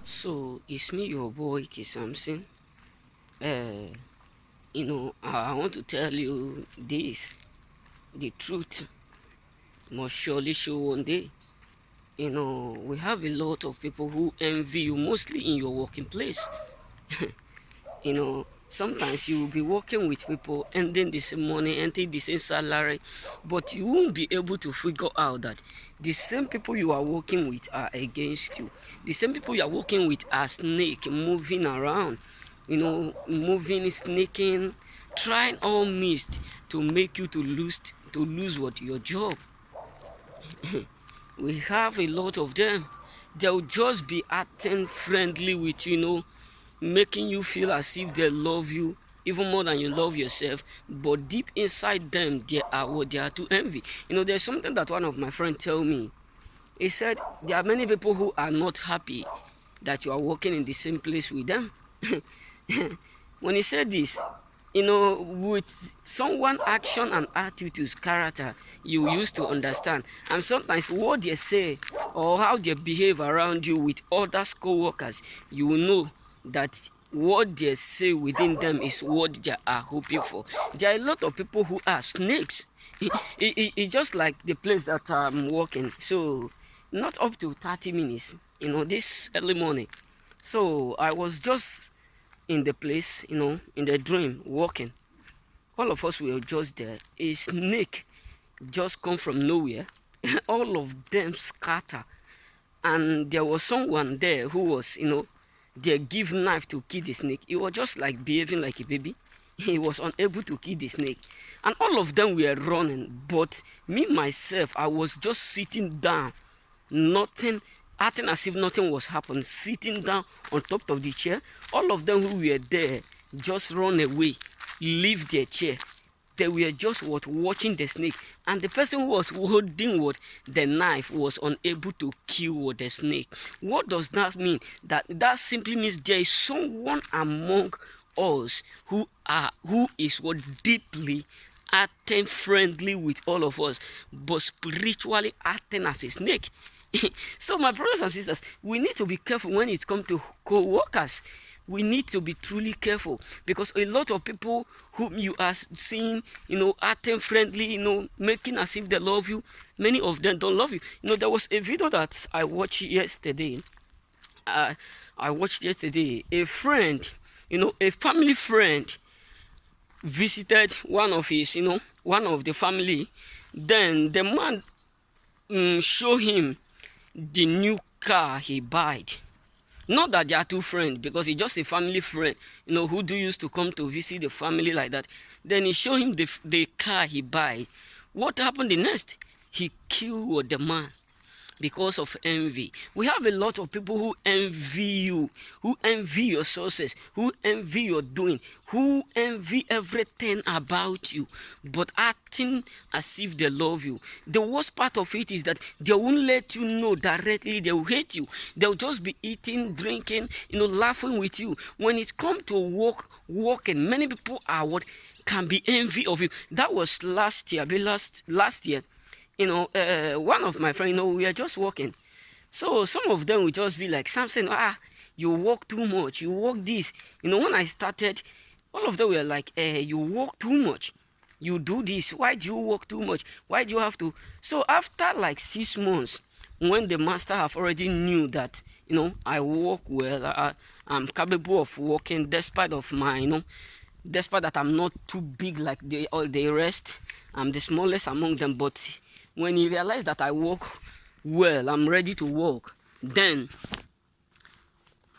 So it's me, your boy Kisamson. Uh, I want to tell you this: the truth must surely show one day. We have a lot of people who envy you, mostly in your working place. Sometimes you will be working with people, ending the same money, ending the same salary, but you won't be able to figure out that the same people you are working with are against you. The same people you are working with are snake moving around, moving, sneaking, trying all means to make you to lose what your job. We have a lot of them. They'll just be acting friendly with you, making you feel as if they love you even more than you love yourself, but deep inside them they are what they are to envy. There's something that one of my friends tell me. He said there are many people who are not happy that you are working in the same place with them. When he said this, with someone action and attitudes character, you used to understand. And sometimes what they say or how they behave around you with other co-workers, you will know that what they say within them is what they are hoping for. There are a lot of people who are snakes. It's just like the place that I'm working. So not up to 30 minutes, this early morning. So I was just in the place, in the dream, walking. All of us were just there. A snake just come from nowhere. All of them scatter. And there was someone there who was, they give knife to kill the snake. He was just like behaving like a baby. He was unable to kill the snake. And all of them were running. But me, myself, I was just sitting down. Nothing, acting as if nothing was happening. Sitting down on top of the chair. All of them who were there just run away. Leave their chair. They were just watching the snake, and the person who was holding the knife was unable to kill the snake. What does that mean? That simply means there is someone among us who is deeply acting friendly with all of us, but spiritually acting as a snake. So my brothers and sisters, we need to be careful when it comes to co-workers. We need to be truly careful, because a lot of people whom you are seeing, acting friendly, making as if they love you, many of them don't love you. There was a video that I watched yesterday. A friend, a family friend visited one of his, one of the family. Then the man show him the new car he bought. Not that they are two friends, because he's just a family friend, who used to come to visit the family like that. Then he showed him the car he buy. What happened the next? He killed the man because of envy. We have a lot of people who envy you, who envy your sources, who envy your doing, who envy everything about you, but acting as if they love you. The worst part of it is that they won't let you know directly they will hate you. They'll just be eating, drinking, laughing with you. When it comes to walking, many people are can be envy of you. That was last year, last year. One of my friends, we are just walking. So some of them will just be like, Samson, you walk too much, you walk this. When I started, all of them were like, you walk too much. You do this. Why do you walk too much? Why do you have to? So after like 6 months, when the master have already knew that, I walk well, I'm capable of walking despite of my, despite that I'm not too big like all the rest. I'm the smallest among them, but when he realized that I walk well, I'm ready to walk, then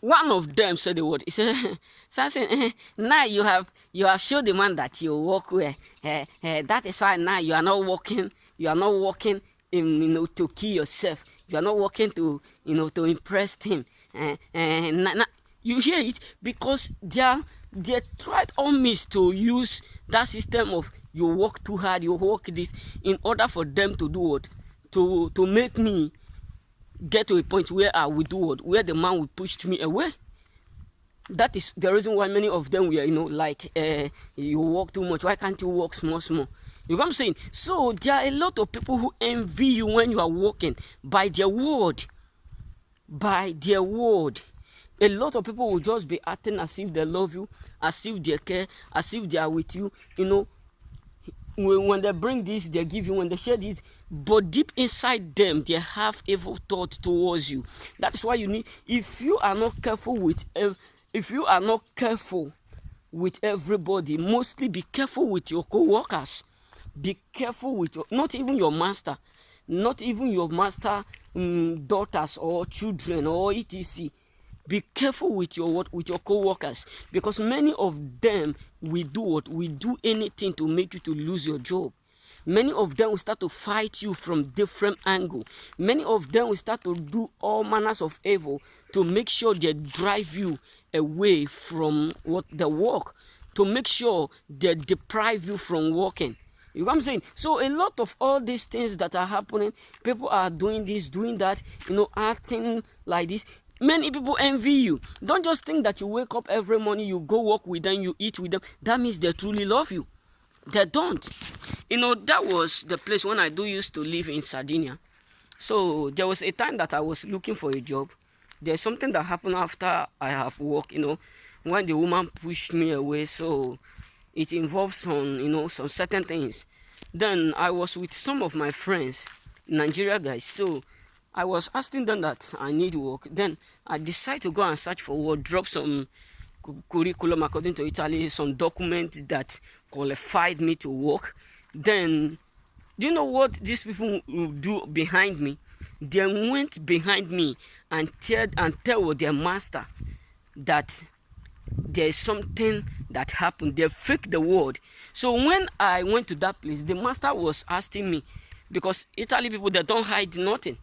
one of them said the word. He said, Samson, now you have showed the man that you walk well. That is why now you are not walking. You are not walking to kill yourself. You are not walking to to impress him. You hear it, because they tried all means to use that system of you work too hard, you work this, in order for them to do what? To make me get to a point where I will do what? Where the man will push me away. That is the reason why many of them were, like, you walk too much. Why can't you walk small? You know what I'm saying? So there are a lot of people who envy you when you are walking by their word. By their word. A lot of people will just be acting as if they love you, as if they care, as if they are with you. You know, when they bring this, they give you, when they share this, but deep inside them, they have evil thoughts towards you. That's why you need, if you are not careful with, if you are not careful with everybody, mostly be careful with your co-workers. Be careful with your, not even your master, not even your master daughters or children or etc. Be careful with your what, with your co-workers, because many of them will do what, will do anything to make you to lose your job. Many of them will start to fight you from different angle. Many of them will start to do all manners of evil to make sure they drive you away from what the work, to make sure they deprive you from working. You know what I'm saying? So a lot of all these things that are happening, people are doing this, doing that, you know, acting like this. Many people envy you. Don't just think that you wake up every morning, you go work with them, you eat with them. That means they truly love you. They don't. You know, that was the place when I used to live in Sardinia. So there was a time that I was looking for a job. There's something that happened after I have worked, you know, when the woman pushed me away. So it involves some, you know, some certain things. Then I was with some of my friends, Nigeria guys. So I was asking them that I need work. Then I decided to go and search for work, drop some curriculum according to Italy, some document that qualified me to work. Then, do you know what these people will do behind me? They went behind me and tell their master that there is something that happened. They faked the word. So when I went to that place, the master was asking me, because Italy people, they don't hide nothing.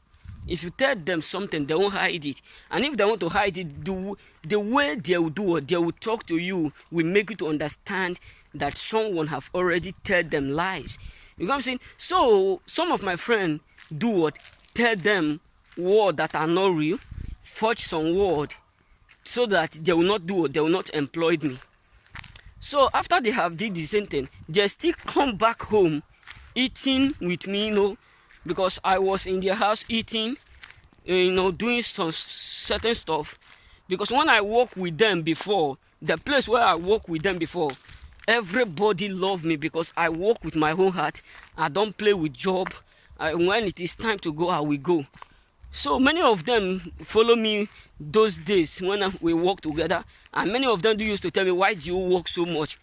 If you tell them something, they won't hide it. And if they want to hide it, the way they will do it, they will talk to you, will make you to understand that someone have already told them lies. You know what I'm saying? So some of my friends do what? Tell them words that are not real, forge some word, so that they will not do it, they will not employ me. So after they have did the same thing, they still come back home eating with me, you know, because I was in their house eating, you know, doing some certain stuff. Because when I work with them before, the place where I work with them before, everybody loved me because I work with my own heart. I don't play with job. When it is time to go, I will go. So many of them follow me those days when we work together, and many of them used to tell me, why do you work so much?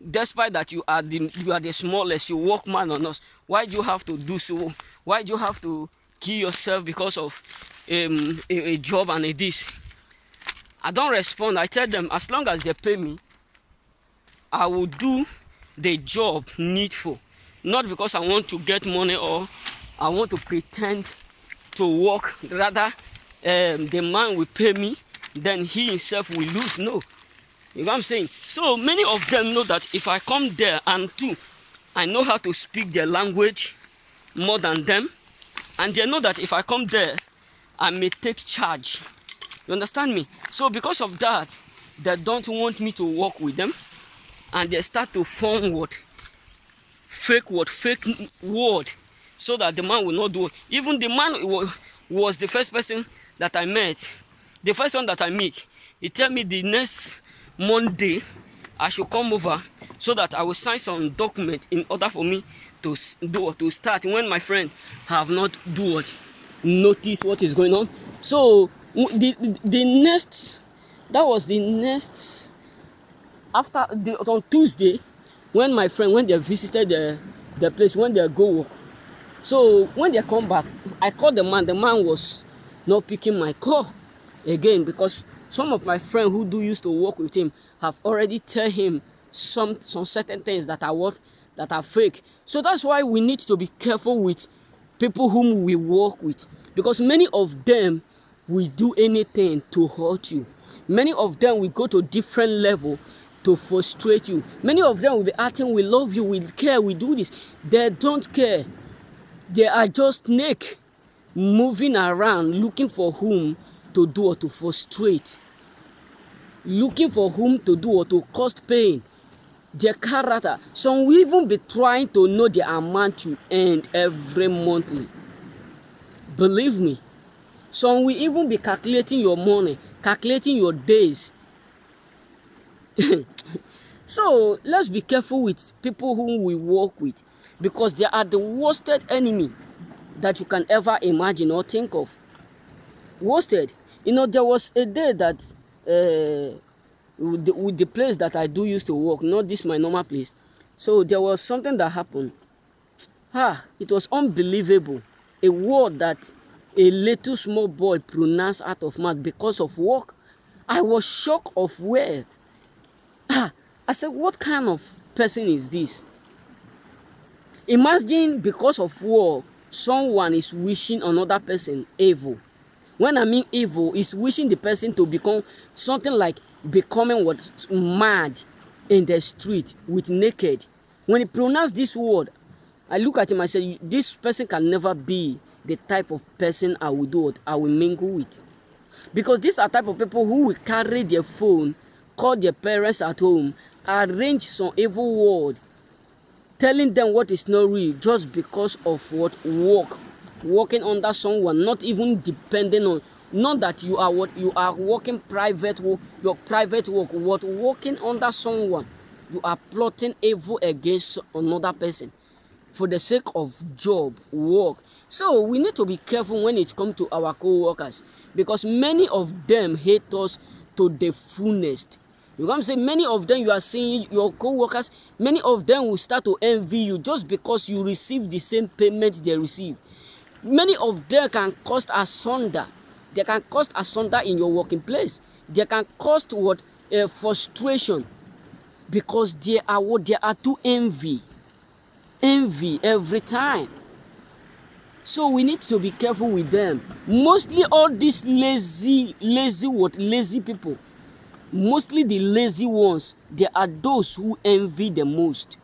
Despite that you are the smallest, you work man on us. Why do you have to do so? Why do you have to kill yourself because of a job and a this? I don't respond. I tell them, as long as they pay me, I will do the job needful. Not because I want to get money or I want to pretend to work. Rather, the man will pay me, then he himself will lose. No. You know what I'm saying? So many of them know that if I come there, and too, I know how to speak their language more than them. And they know that if I come there, I may take charge. You understand me? So because of that, they don't want me to work with them. And they start to form fake word, so that the man will not do it. Even the man was the first person that I met. The first one that I meet, he tell me the next Monday I should come over so that I will sign some document in order for me to start when my friend have not notice what is going on. So the next, that was the next, after on Tuesday, when my friend, when they visited the place, when they go work. So when they come back, I called the man was not picking my call again, because some of my friends who used to work with him have already tell him some certain things that are fake. So that's why we need to be careful with people whom we work with, because many of them will do anything to hurt you. Many of them will go to different level to frustrate you. Many of them will be acting, we love you, we care, we do this. They don't care. They are just snake moving around looking for whom to do or to frustrate, looking for whom to do or to cause pain. Their character, some will even be trying to know the amount you earn every monthly. Believe me, some will even be calculating your money. calculating your days. So let's be careful with people whom we work with, because they are the worsted enemy that you can ever imagine or think of. Worsted. There was a day that with the place that I do used to work, not this my normal place. So there was something that happened. It was unbelievable. A word that a little small boy pronounced out of mouth because of work. I was shocked of words. I said, what kind of person is this? Imagine because of work, someone is wishing another person evil. When I mean evil, is wishing the person to become something like becoming what, mad in the street with naked. When he pronounced this word, I look at him, I said, this person can never be the type of person I will do what I will mingle with. Because these are type of people who will carry their phone, call their parents at home, arrange some evil word, telling them what is not real just because of what working under someone, not even depending on, not that you are what you are working private work, your private work, what working under someone, you are plotting evil against another person for the sake of job, work. So we need to be careful when it comes to our co-workers, because many of them hate us to the fullest. You know what I'm saying? Many of them, you are seeing your co-workers, many of them will start to envy you just because you receive the same payment they receive. Many of them can cause asunder. They can cause asunder in your working place. They can cause what, frustration, because they are too envy every time. So we need to be careful with them. Mostly all these lazy people, mostly the lazy ones, they are those who envy the most.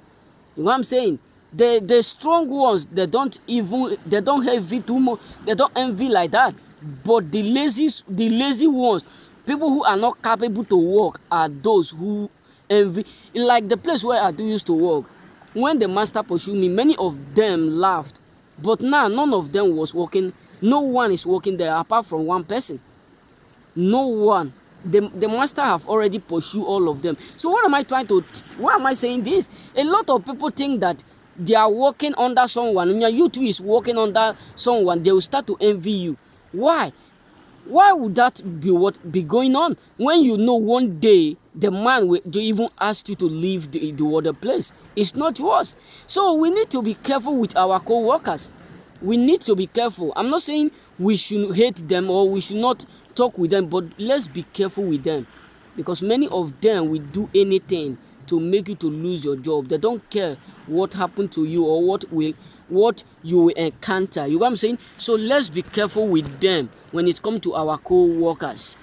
You know what I'm saying? The strong ones, they don't envy too much, they don't envy like that. But the lazy ones, people who are not capable to work, are those who envy. Like the place where I do used to work, when the master pursued me, many of them laughed. But now none of them was working. No one is working there apart from one person. No one. The master have already pursued all of them. So why am I saying this? A lot of people think that they are working under someone, and you too is working under someone, they will start to envy you. Why would that be going on, when you know one day the man will even ask you to leave the other place? It's not yours. So we need to be careful with our co-workers. We need to be careful. I'm not saying we should hate them or we should not talk with them, but let's be careful with them, because many of them will do anything to make you to lose your job. They don't care what happened to you or what you will encounter. You know what I'm saying? So let's be careful with them when it comes to our co-workers.